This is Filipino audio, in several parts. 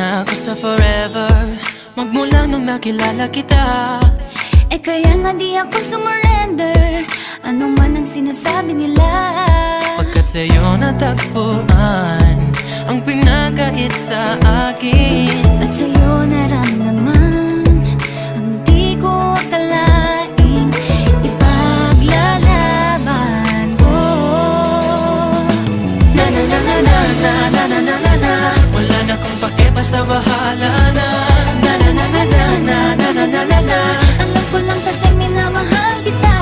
na ako sa forever, magmula nung nakilala kita. Eh kaya nga di ako sumurrender, ano man ang sinasabi nila. Pagkat sa'yo natagpuan ang pinakait sa akin, At sa'yo naramdaman ang di ko akalaing ipaglalaban ko. na na na na na na na na na na na. Wala na kong pake, basta bahala na. Na na na na na na na na na na na. Alam ko lang kasi minamahal kita.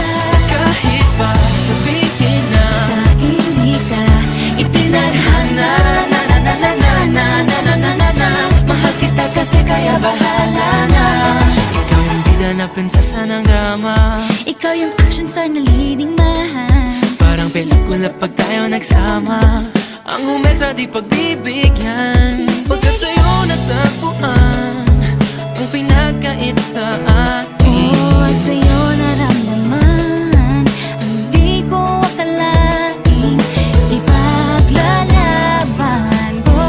Kahit pa sabihin na Sa hindi ka itinadhana, na na na na na na na na na na na. Mahal kita kasi kaya bahala na. Ikaw yung bida na prinsesa ng drama, ikaw yung action star na leading man. parang pelikula pag tayo nagsama. Ang umextra di pagbibigyan, pagkat sa'yo natagpuan ang pinakait sa akin. Oh, at sa'yo naramdaman ang di ko akalaing ipaglalaban ko.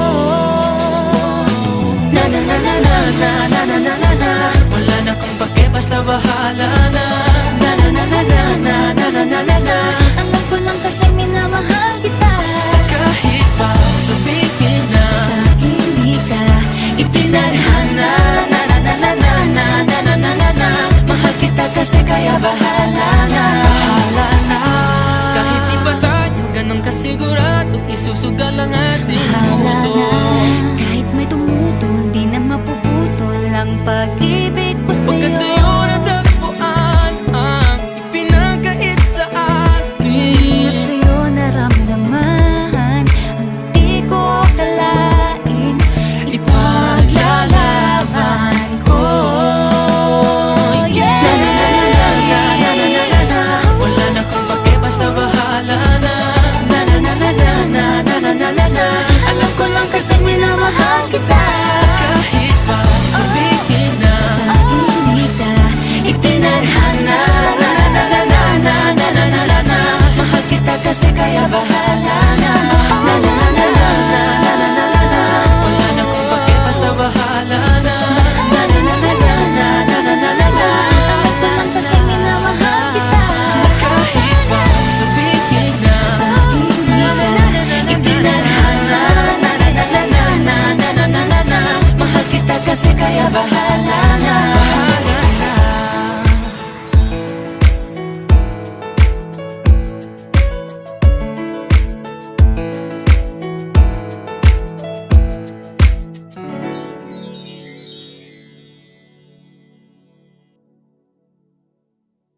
Na na na na na na na na na na na. Wala na kong pake, basta bahala na. Na na na na na na na na na na na. Alam ko lang kasi minamahal kita. Kahit pa sabihin na Sa hindi ka itinadhana, na na na na na na na na na na na. Mahal kita kasi kaya bahala na. Bahala na. Kahit di pa tayo ganun kasigurado, isusugal ang ating puso. kahit may tumutol, di na mapuputol ang pag-ibig ko Pagkat sa'yo. sa'yo natagpuan ang ipinagkait sa atin. At sa'yo naramdaman ang di ko akalaing ipaglalaban ko. Yeah! Na na na na na na na na na. Wala na kong pake, basta bahala na. Na na na na na na na na na na na. Alam ko lang kasi minamahal kita. Kahit pa sabihin na Sa hindi ka itinadhana, na na na na na na na na na na na. Mahal kita kasi kaya bahala na. Na na na na na na na na na na na. Wala na kong pake, basta bahala na. Na na na na na na na na na na na. alam ko lang kasi minamahal kita. Kahit pa sabihin na Sa hindi ka itinadhana, na na na na na na na na na na. Mahal kita kasi kaya bahala na.